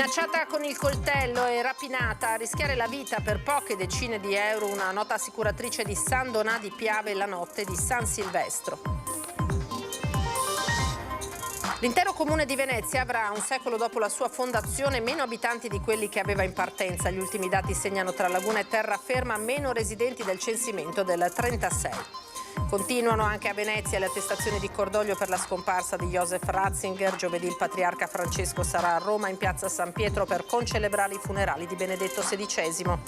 Minacciata con il coltello e rapinata a rischiare la vita per poche decine di euro una nota assicuratrice di San Donà di Piave la notte di San Silvestro. L'intero comune di Venezia avrà un secolo dopo la sua fondazione meno abitanti di quelli che aveva in partenza. Gli ultimi dati segnano tra Laguna e Terraferma meno residenti del censimento del 36. Continuano anche a Venezia le attestazioni di cordoglio per la scomparsa di Josef Ratzinger. Giovedì il patriarca Francesco sarà a Roma in piazza San Pietro per concelebrare i funerali di Benedetto XVI.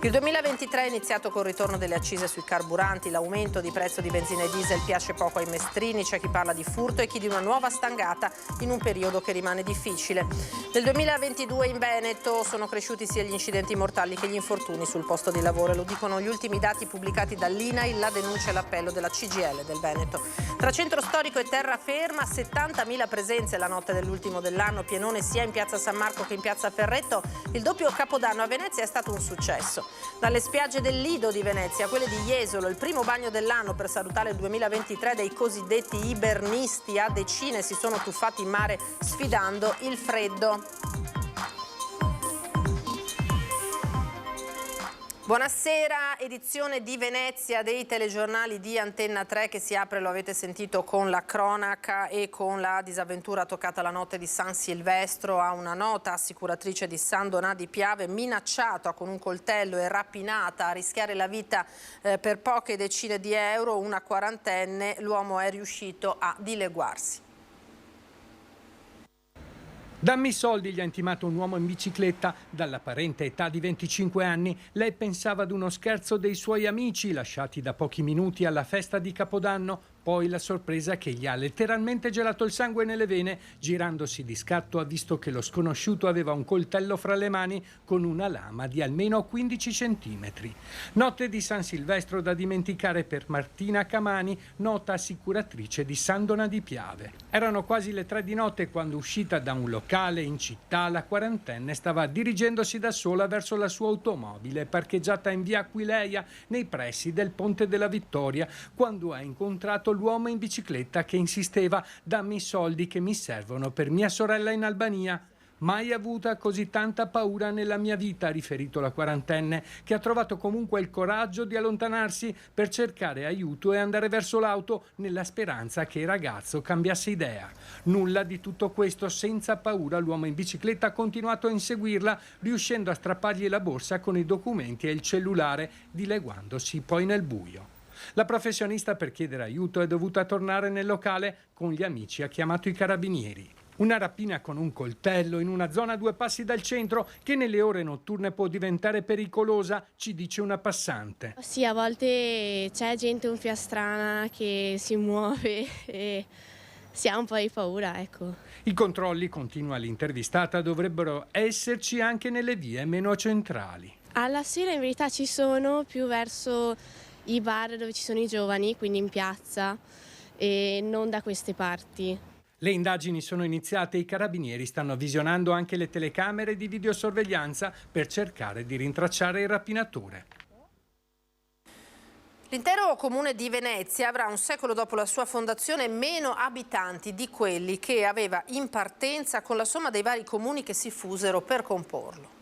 Il 2023 è iniziato col ritorno delle accise sui carburanti. L'aumento di prezzo di benzina e diesel piace poco ai mestrini. C'è chi parla di furto e chi di una nuova stangata in un periodo che rimane difficile. Nel 2022 in Veneto sono cresciuti sia gli incidenti mortali che gli infortuni sul posto di lavoro. Lo dicono gli ultimi dati pubblicati dall'INAIL, la denuncia e l'appello della CGIL del Veneto. Tra centro storico e terraferma, 70.000 presenze la notte dell'ultimo dell'anno, pienone sia in piazza San Marco che in piazza Ferretto. Il doppio Capodanno a Venezia è stato un successo. Dalle spiagge del Lido di Venezia a quelle di Jesolo, il primo bagno dell'anno per salutare il 2023 dei cosiddetti ibernisti, a decine si sono tuffati in mare sfidando il freddo. Buonasera, edizione di Venezia dei telegiornali di Antenna 3 che si apre, lo avete sentito, con la cronaca e con la disavventura toccata la notte di San Silvestro a una nota assicuratrice di San Donà di Piave, minacciata con un coltello e rapinata a rischiare la vita per poche decine di euro, una quarantenne. L'uomo è riuscito a dileguarsi. Dammi i soldi, gli ha intimato un uomo in bicicletta. Dall'apparente età di 25 anni, lei pensava ad uno scherzo dei suoi amici lasciati da pochi minuti alla festa di Capodanno. Poi la sorpresa che gli ha letteralmente gelato il sangue nelle vene. Girandosi di scatto ha visto che lo sconosciuto aveva un coltello fra le mani con una lama di almeno 15 centimetri. Notte di San Silvestro da dimenticare per Martina Camani, nota assicuratrice di San Donà di Piave. Erano quasi le 3 di notte quando, uscita da un locale in città, la quarantenne stava dirigendosi da sola verso la sua automobile parcheggiata in via Aquileia nei pressi del Ponte della Vittoria, quando ha incontrato l'uomo in bicicletta che insisteva: dammi i soldi che mi servono per mia sorella in Albania. Mai avuta così tanta paura nella mia vita, ha riferito la quarantenne, che ha trovato comunque il coraggio di allontanarsi per cercare aiuto e andare verso l'auto nella speranza che il ragazzo cambiasse idea. Nulla di tutto questo. Senza paura l'uomo in bicicletta ha continuato a inseguirla, riuscendo a strappargli la borsa con i documenti e il cellulare, dileguandosi poi nel buio. La professionista, per chiedere aiuto, è dovuta tornare nel locale. Con gli amici ha chiamato i carabinieri. Una rapina con un coltello in una zona a 2 passi dal centro che nelle ore notturne può diventare pericolosa, ci dice una passante. Sì, a volte c'è gente un po' strana che si muove e si ha un po' di paura, ecco. I controlli, continua l'intervistata, dovrebbero esserci anche nelle vie meno centrali. Alla sera in verità ci sono più verso i bar dove ci sono i giovani, quindi in piazza, e non da queste parti. Le indagini sono iniziate e i carabinieri stanno visionando anche le telecamere di videosorveglianza per cercare di rintracciare il rapinatore. L'intero comune di Venezia avrà un secolo dopo la sua fondazione meno abitanti di quelli che aveva in partenza con la somma dei vari comuni che si fusero per comporlo.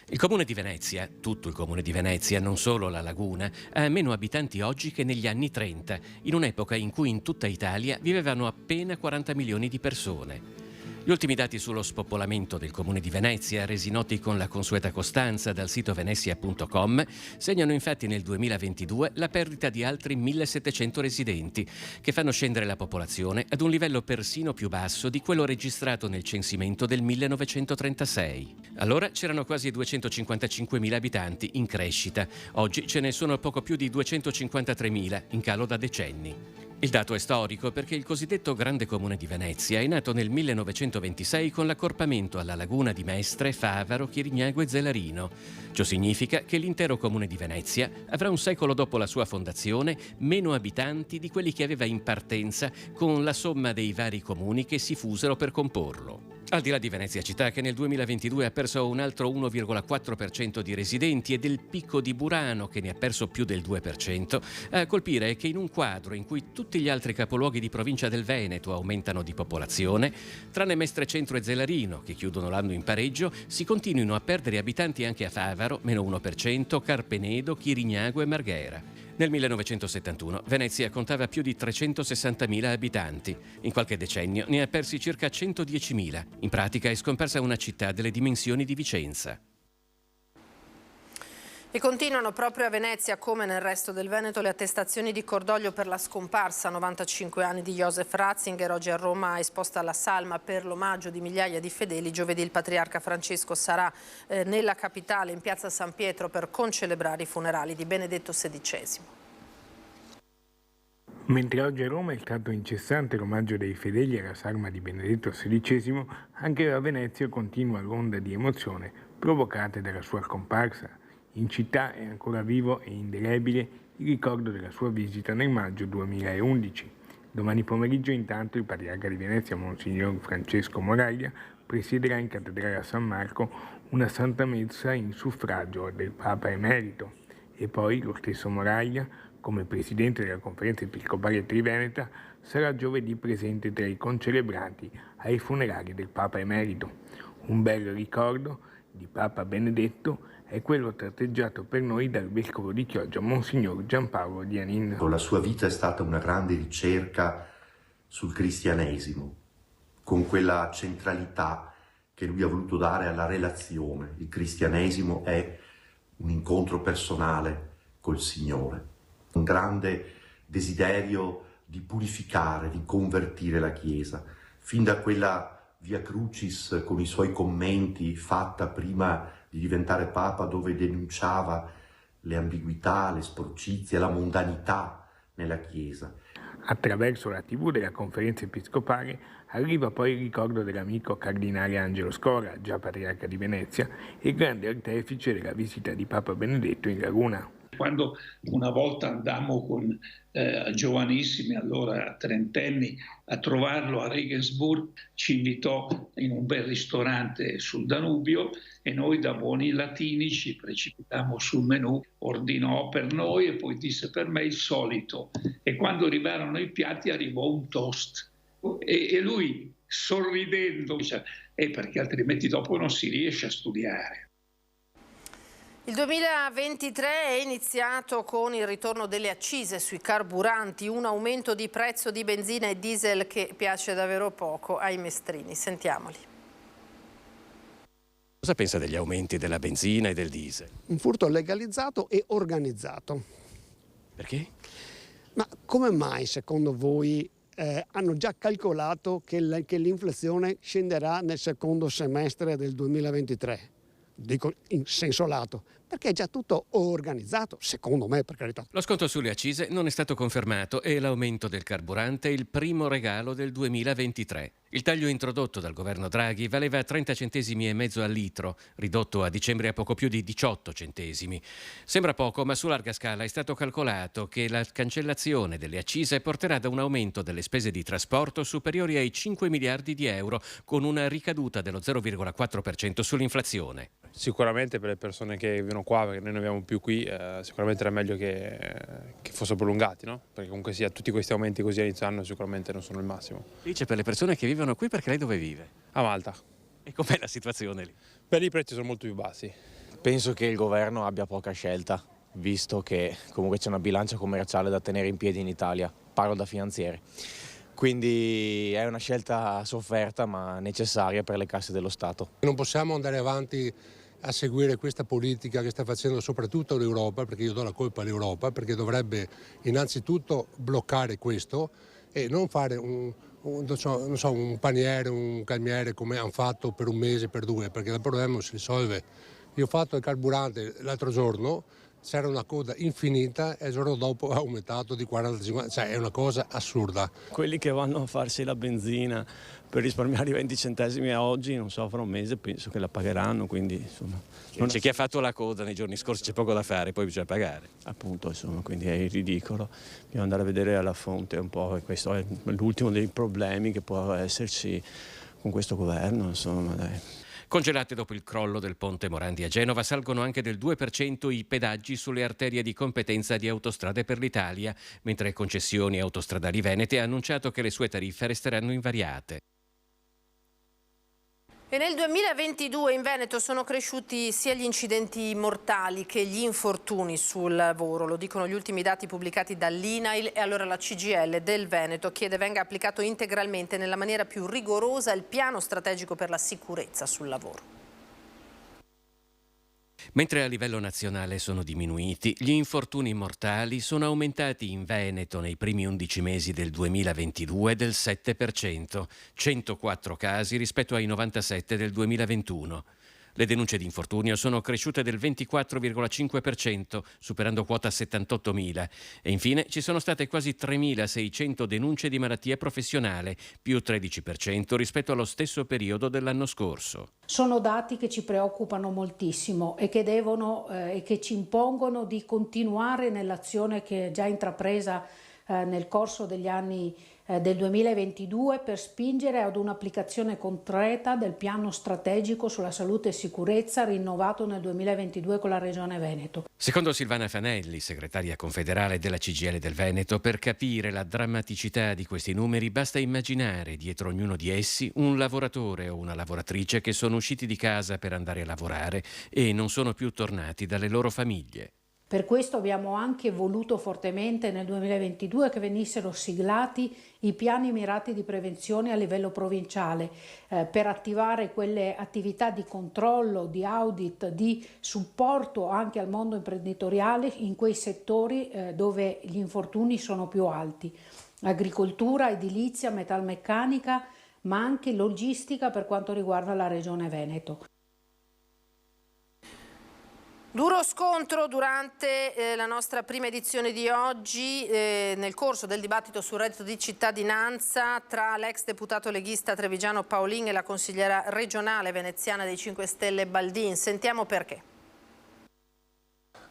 Il Comune di Venezia, tutto il Comune di Venezia, non solo la Laguna, ha meno abitanti oggi che negli anni 30, in un'epoca in cui in tutta Italia vivevano appena 40 milioni di persone. Gli ultimi dati sullo spopolamento del Comune di Venezia, resi noti con la consueta costanza dal sito venezia.com, segnano infatti nel 2022 la perdita di altri 1.700 residenti, che fanno scendere la popolazione ad un livello persino più basso di quello registrato nel censimento del 1936. Allora c'erano quasi 255.000 abitanti, in crescita. Oggi ce ne sono poco più di 253.000, in calo da decenni. Il dato è storico perché il cosiddetto Grande Comune di Venezia è nato nel 1926 con l'accorpamento alla laguna di Mestre, Favaro, Chirignago e Zelarino. Ciò significa che l'intero Comune di Venezia avrà un secolo dopo la sua fondazione meno abitanti di quelli che aveva in partenza con la somma dei vari comuni che si fusero per comporlo. Al di là di Venezia città, che nel 2022 ha perso un altro 1,4% di residenti, e del picco di Burano, che ne ha perso più del 2%, a colpire è che in un quadro in cui tutti gli altri capoluoghi di provincia del Veneto aumentano di popolazione, tranne Mestre Centro e Zelarino, che chiudono l'anno in pareggio, si continuino a perdere abitanti anche a Favaro, meno 1%, Carpenedo, Chirignago e Marghera. Nel 1971 Venezia contava più di 360.000 abitanti. In qualche decennio ne ha persi circa 110.000. In pratica è scomparsa una città delle dimensioni di Vicenza. E continuano proprio a Venezia, come nel resto del Veneto, le attestazioni di cordoglio per la scomparsa a 95 anni di Joseph Ratzinger. Oggi a Roma è esposta la salma per l'omaggio di migliaia di fedeli. Giovedì il patriarca Francesco sarà nella capitale, in piazza San Pietro, per concelebrare i funerali di Benedetto XVI. Mentre oggi a Roma è stato incessante l'omaggio dei fedeli alla salma di Benedetto XVI, anche a Venezia continua l'onda di emozione provocata dalla sua scomparsa. In città è ancora vivo e indelebile il ricordo della sua visita nel maggio 2011. Domani pomeriggio intanto il patriarca di Venezia, Monsignor Francesco Moraglia, presiederà in cattedrale a San Marco una santa messa in suffragio del Papa Emerito. E poi lo stesso Moraglia, come presidente della Conferenza Episcopale Triveneta, sarà giovedì presente tra i concelebrati ai funerali del Papa Emerito. Un bel ricordo di Papa Benedetto è quello tratteggiato per noi dal vescovo di Chioggia, Monsignor Giampaolo Dianin. La sua vita è stata una grande ricerca sul cristianesimo, con quella centralità che lui ha voluto dare alla relazione. Il cristianesimo è un incontro personale col Signore, un grande desiderio di purificare, di convertire la Chiesa, fin da quella Via Crucis con i suoi commenti fatta prima di diventare Papa, dove denunciava le ambiguità, le sporcizie, la mondanità nella Chiesa. Attraverso la TV della Conferenza Episcopale arriva poi il ricordo dell'amico cardinale Angelo Scora, già patriarca di Venezia, e grande artefice della visita di Papa Benedetto in Laguna. Quando una volta andammo con giovanissimi, allora trentenni, a trovarlo a Regensburg, ci invitò in un bel ristorante sul Danubio e noi da buoni latini ci precipitammo sul menù, ordinò per noi e poi disse per me il solito. E quando arrivarono i piatti arrivò un toast e lui sorridendo dice perché altrimenti dopo non si riesce a studiare. Il 2023 è iniziato con il ritorno delle accise sui carburanti, un aumento di prezzo di benzina e diesel che piace davvero poco ai mestrini. Sentiamoli. Cosa pensa degli aumenti della benzina e del diesel? Un furto legalizzato e organizzato. Perché? Ma come mai secondo voi hanno già calcolato che l'inflazione scenderà nel secondo semestre del 2023? Dico in senso lato, perché è già tutto organizzato, secondo me, per carità. Lo sconto sulle accise non è stato confermato e l'aumento del carburante è il primo regalo del 2023. Il taglio introdotto dal governo Draghi valeva 30 centesimi e mezzo al litro, ridotto a dicembre a poco più di 18 centesimi. Sembra poco, ma su larga scala è stato calcolato che la cancellazione delle accise porterà ad un aumento delle spese di trasporto superiori ai 5 miliardi di euro, con una ricaduta dello 0,4% sull'inflazione. Sicuramente per le persone che vivono qua, perché noi non viviamo più qui, sicuramente era meglio che fossero prolungati, no? Perché comunque sia tutti questi aumenti così a inizio anno sicuramente non sono il massimo. Dice per le persone che vivono qui, perché lei dove vive? A Malta. E com'è la situazione lì? Per i prezzi sono molto più bassi. Penso che il governo abbia poca scelta, visto che comunque c'è una bilancia commerciale da tenere in piedi in Italia, parlo da finanzieri. Quindi è una scelta sofferta ma necessaria per le casse dello Stato. Non possiamo andare avanti a seguire questa politica che sta facendo soprattutto l'Europa, perché io do la colpa all'Europa, perché dovrebbe innanzitutto bloccare questo e non fare un paniere, un calmiere come hanno fatto per un mese, per due, perché il problema non si risolve. Io ho fatto il carburante l'altro giorno, c'era una coda infinita e il giorno dopo ha aumentato di 40-50, cioè è una cosa assurda. Quelli che vanno a farsi la benzina per risparmiare i 20 centesimi a oggi, non so, fra un mese penso che la pagheranno, quindi insomma... C'è chi ha fatto la coda nei giorni scorsi, c'è poco da fare, poi bisogna pagare. Appunto, insomma, quindi è ridicolo. Bisogna andare a vedere alla fonte un po', questo è l'ultimo dei problemi che può esserci con questo governo, insomma, dai. Congelate dopo il crollo del ponte Morandi a Genova, salgono anche del 2% i pedaggi sulle arterie di competenza di Autostrade per l'Italia, mentre Concessioni Autostradali Venete ha annunciato che le sue tariffe resteranno invariate. E nel 2022 in Veneto sono cresciuti sia gli incidenti mortali che gli infortuni sul lavoro, lo dicono gli ultimi dati pubblicati dall'INAIL, e allora la CGIL del Veneto chiede venga applicato integralmente nella maniera più rigorosa il piano strategico per la sicurezza sul lavoro. Mentre a livello nazionale sono diminuiti, gli infortuni mortali sono aumentati in Veneto nei primi 11 mesi del 2022 del 7%, 104 casi rispetto ai 97 del 2021. Le denunce di infortunio sono cresciute del 24,5%, superando quota 78.000. E infine ci sono state quasi 3.600 denunce di malattia professionale, più 13% rispetto allo stesso periodo dell'anno scorso. Sono dati che ci preoccupano moltissimo e che ci impongono di continuare nell'azione che è già intrapresa nel corso degli anni del 2022 per spingere ad un'applicazione concreta del piano strategico sulla salute e sicurezza rinnovato nel 2022 con la Regione Veneto. Secondo Silvana Fanelli, segretaria confederale della CGIL del Veneto, per capire la drammaticità di questi numeri basta immaginare dietro ognuno di essi un lavoratore o una lavoratrice che sono usciti di casa per andare a lavorare e non sono più tornati dalle loro famiglie. Per questo abbiamo anche voluto fortemente nel 2022 che venissero siglati i piani mirati di prevenzione a livello provinciale per attivare quelle attività di controllo, di audit, di supporto anche al mondo imprenditoriale in quei settori dove gli infortuni sono più alti. Agricoltura, edilizia, metalmeccanica, ma anche logistica per quanto riguarda la Regione Veneto. Duro scontro durante la nostra prima edizione di oggi nel corso del dibattito sul reddito di cittadinanza tra l'ex deputato leghista trevigiano Paolin e la consigliera regionale veneziana dei 5 Stelle Baldin. Sentiamo perché.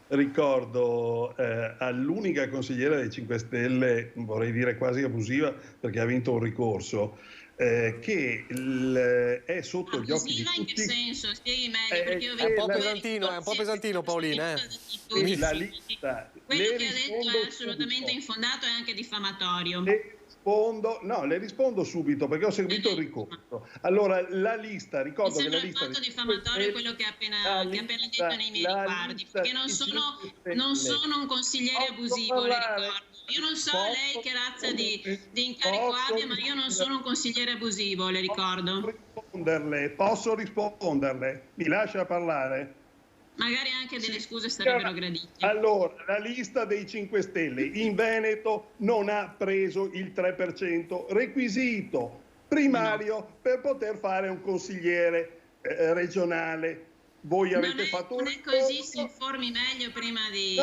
Ricordo all'unica consigliera dei 5 Stelle, vorrei dire quasi abusiva perché ha vinto un ricorso, che è sotto gli occhi di tutti. In che senso? Spieghi meglio, perché io è un po' pesantino Paolina. La lista. Quello che ha detto è assolutamente infondato e anche diffamatorio. Le rispondo subito perché ho seguito il ricorso. Allora, la lista, ricordo che la lista... Mi sembra alquanto diffamatorio quello che ha appena detto nei miei riguardi, perché non sono un consigliere abusivo, le ricordo. Io non so lei che razza di incarico abbia, ma io non sono un consigliere abusivo, le ricordo. Posso risponderle? Mi lascia parlare? Magari anche delle scuse sarebbero gradite. Allora, la lista dei 5 Stelle in Veneto non ha preso il 3%, requisito primario per poter fare un consigliere regionale. Voi avete fatto un ricorso? Non è così, si informi meglio prima di...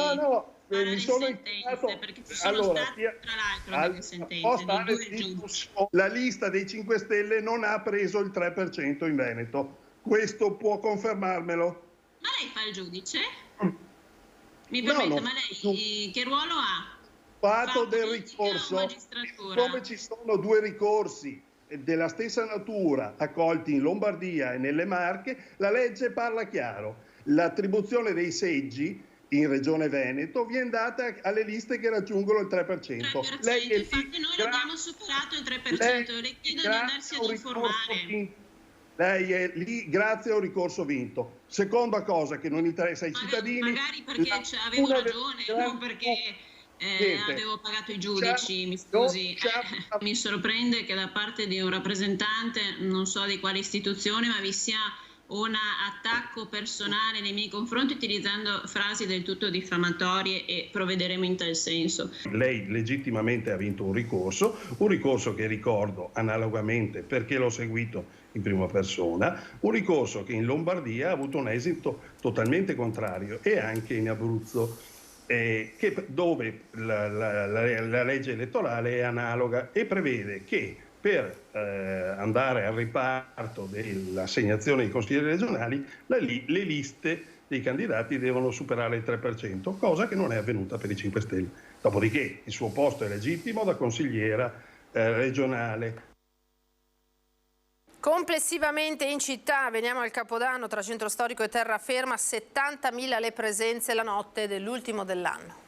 mi sono informato. Perché ci sono state tra l'altro delle sentenze. La lista dei 5 Stelle non ha preso il 3% in Veneto. Questo può confermarmelo? Ma lei fa il giudice? Mi permetta, ma lei che ruolo ha? Fatto del ricorso. Come ci sono 2 ricorsi della stessa natura accolti in Lombardia e nelle Marche, la legge parla chiaro. L'attribuzione dei seggi in Regione Veneto viene data alle liste che raggiungono il 3%. Infatti noi abbiamo superato il 3%, le chiedo di andarsi ad informare. Lei è lì grazie a un ricorso vinto. Seconda cosa che non interessa ai cittadini... Magari perché avevo ragione, non perché avevo pagato i giudici, mi scusi. Mi sorprende che da parte di un rappresentante, non so di quale istituzione, ma vi sia un attacco personale nei miei confronti utilizzando frasi del tutto diffamatorie e provvederemo in tal senso. Lei legittimamente ha vinto un ricorso che ricordo analogamente perché l'ho seguito in prima persona, un ricorso che in Lombardia ha avuto un esito totalmente contrario e anche in Abruzzo, dove la legge elettorale è analoga e prevede che per andare al riparto dell'assegnazione ai consiglieri regionali le liste dei candidati devono superare il 3%, cosa che non è avvenuta per i 5 Stelle. Dopodiché il suo posto è legittimo da consigliera regionale. Complessivamente in città, veniamo al Capodanno, tra centro storico e terraferma, 70.000 le presenze la notte dell'ultimo dell'anno.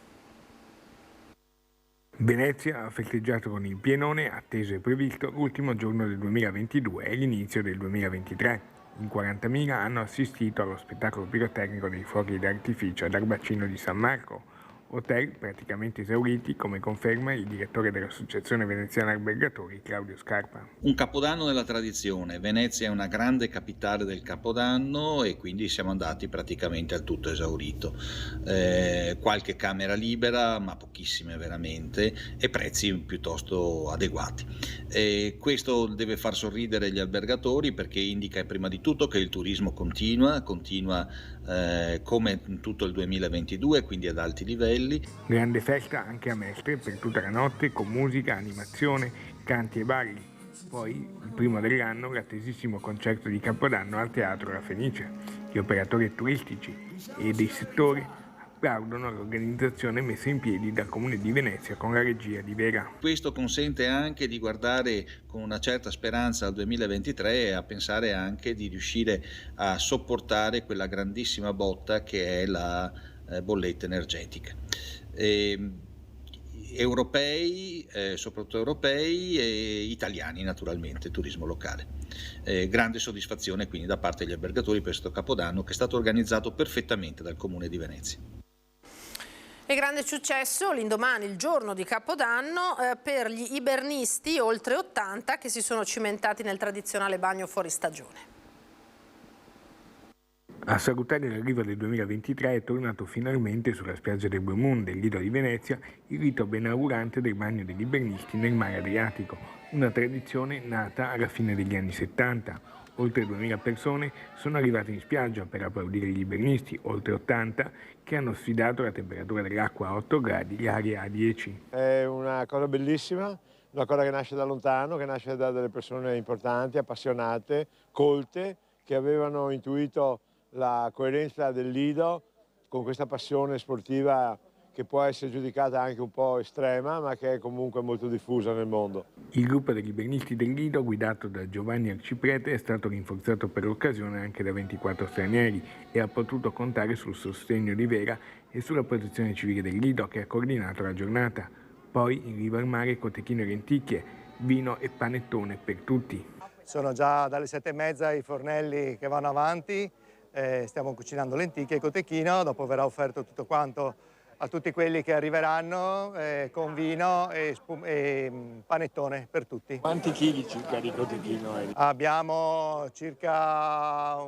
Venezia ha festeggiato con il pienone atteso e previsto l'ultimo giorno del 2022 e l'inizio del 2023. In 40.000 hanno assistito allo spettacolo pirotecnico dei fuochi d'artificio ad Arbacino di San Marco. Hotel praticamente esauriti, come conferma il direttore dell'Associazione Veneziana Albergatori, Claudio Scarpa. Un Capodanno nella tradizione. Venezia è una grande capitale del Capodanno e quindi siamo andati praticamente al tutto esaurito. Qualche camera libera, ma pochissime veramente, e prezzi piuttosto adeguati. Questo deve far sorridere gli albergatori perché indica prima di tutto che il turismo continua come in tutto il 2022, quindi ad alti livelli. Grande festa anche a Mestre per tutta la notte con musica, animazione, canti e balli. Poi, il primo dell'anno, l'attesissimo concerto di Capodanno al Teatro La Fenice. Gli operatori turistici e dei settori applaudono l'organizzazione messa in piedi dal Comune di Venezia con la regia di Vera. Questo consente anche di guardare con una certa speranza al 2023 e a pensare anche di riuscire a sopportare quella grandissima botta che è la bolletta energetica. Europei, soprattutto europei, e italiani naturalmente, turismo locale. Grande soddisfazione quindi da parte degli albergatori per questo Capodanno che è stato organizzato perfettamente dal Comune di Venezia. E grande successo l'indomani, il giorno di Capodanno, per gli ibernisti, oltre 80, che si sono cimentati nel tradizionale bagno fuori stagione. A salutare l'arrivo del 2023 è tornato finalmente sulla spiaggia del Blue Moon del Lido di Venezia il rito benaugurante del bagno degli ibernisti nel mare Adriatico, una tradizione nata alla fine degli anni 70. Oltre 2000 persone sono arrivate in spiaggia per applaudire gli ibernisti, oltre 80, che hanno sfidato la temperatura dell'acqua a 8 gradi, l'aria a 10. È una cosa bellissima, una cosa che nasce da lontano, che nasce da delle persone importanti, appassionate, colte, che avevano intuito la coerenza del Lido con questa passione sportiva che può essere giudicata anche un po' estrema, ma che è comunque molto diffusa nel mondo. Il gruppo degli ibernisti del Lido, guidato da Giovanni Arciprete, è stato rinforzato per l'occasione anche da 24 stranieri e ha potuto contare sul sostegno di Vera e sulla protezione civile del Lido, che ha coordinato la giornata. Poi in riva al mare cotechino e lenticchie, vino e panettone per tutti. Sono già dalle 7:30 i fornelli che vanno avanti. Stiamo cucinando lenticchie e cotechino, dopo verrà offerto tutto quanto a tutti quelli che arriveranno con vino e panettone per tutti. Quanti chili circa di cotechino? Abbiamo circa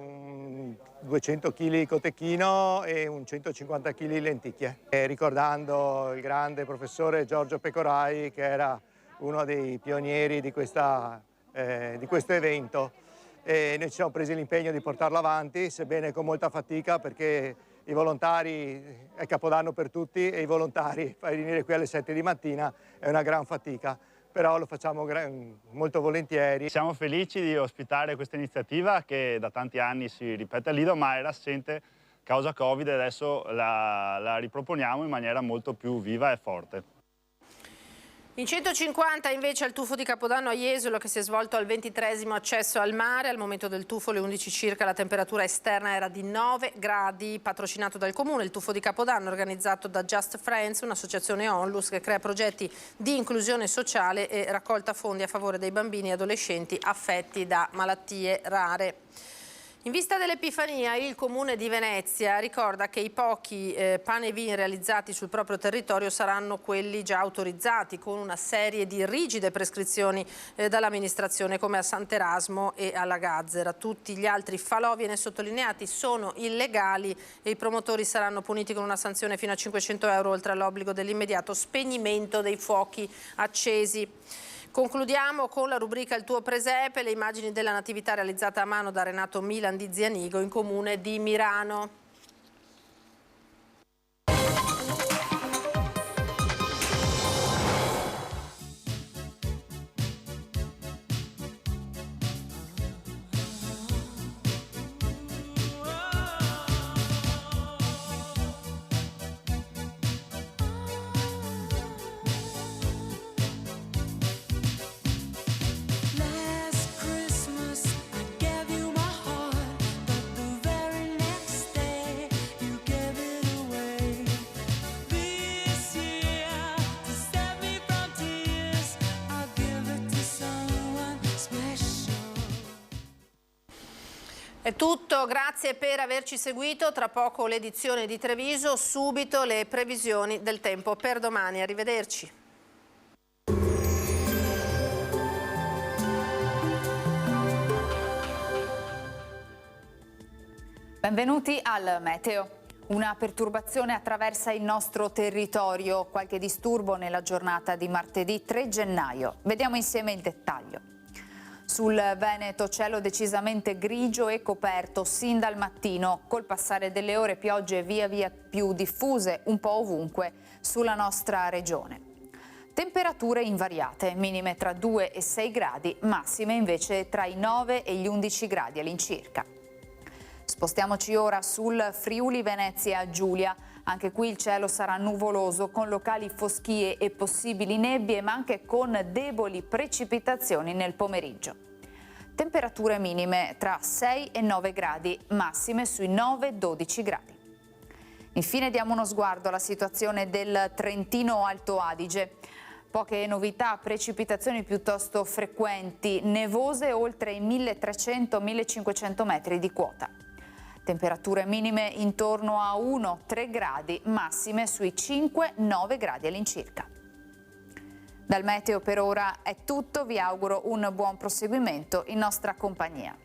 200 kg di cotechino e un 150 kg di lenticchie. Ricordando il grande professore Giorgio Pecorai, che era uno dei pionieri di questo evento. E noi ci siamo presi l'impegno di portarlo avanti, sebbene con molta fatica, perché i volontari è Capodanno per tutti e i volontari fare venire qui alle 7 di mattina è una gran fatica, però lo facciamo molto volentieri. Siamo felici di ospitare questa iniziativa che da tanti anni si ripete a Lido, ma era assente causa Covid e adesso la riproponiamo in maniera molto più viva e forte. In 150 invece al tuffo di Capodanno a Jesolo, che si è svolto al 23° accesso al mare. Al momento del tuffo, alle 11 circa, la temperatura esterna era di 9 gradi, patrocinato dal Comune. Il tuffo di Capodanno organizzato da Just Friends, un'associazione onlus che crea progetti di inclusione sociale e raccolta fondi a favore dei bambini e adolescenti affetti da malattie rare. In vista dell'Epifania, il Comune di Venezia ricorda che i pochi pane e vin realizzati sul proprio territorio saranno quelli già autorizzati, con una serie di rigide prescrizioni dall'amministrazione, come a Sant'Erasmo e alla Gazzera. Tutti gli altri falò, viene sottolineati, sono illegali e i promotori saranno puniti con una sanzione fino a 500 euro, oltre all'obbligo dell'immediato spegnimento dei fuochi accesi. Concludiamo con la rubrica Il tuo presepe, le immagini della natività realizzata a mano da Renato Milan di Zianigo in comune di Mirano. Last Christmas È tutto, grazie per averci seguito. Tra poco l'edizione di Treviso, subito le previsioni del tempo per domani. Arrivederci. Benvenuti al Meteo. Una perturbazione attraversa il nostro territorio, qualche disturbo nella giornata di martedì 3 gennaio. Vediamo insieme il dettaglio. Sul Veneto cielo decisamente grigio e coperto sin dal mattino, col passare delle ore piogge via via più diffuse un po' ovunque sulla nostra regione. Temperature invariate, minime tra 2 e 6 gradi, massime invece tra i 9 e gli 11 gradi all'incirca. Spostiamoci ora sul Friuli Venezia Giulia. Anche qui il cielo sarà nuvoloso con locali foschie e possibili nebbie, ma anche con deboli precipitazioni nel pomeriggio. Temperature minime tra 6 e 9 gradi, massime sui 9-12 gradi. Infine diamo uno sguardo alla situazione del Trentino Alto Adige. Poche novità, precipitazioni piuttosto frequenti, nevose oltre i 1300-1500 metri di quota. Temperature minime intorno a 1-3 gradi, massime sui 5-9 gradi all'incirca. Dal meteo per ora è tutto, vi auguro un buon proseguimento in nostra compagnia.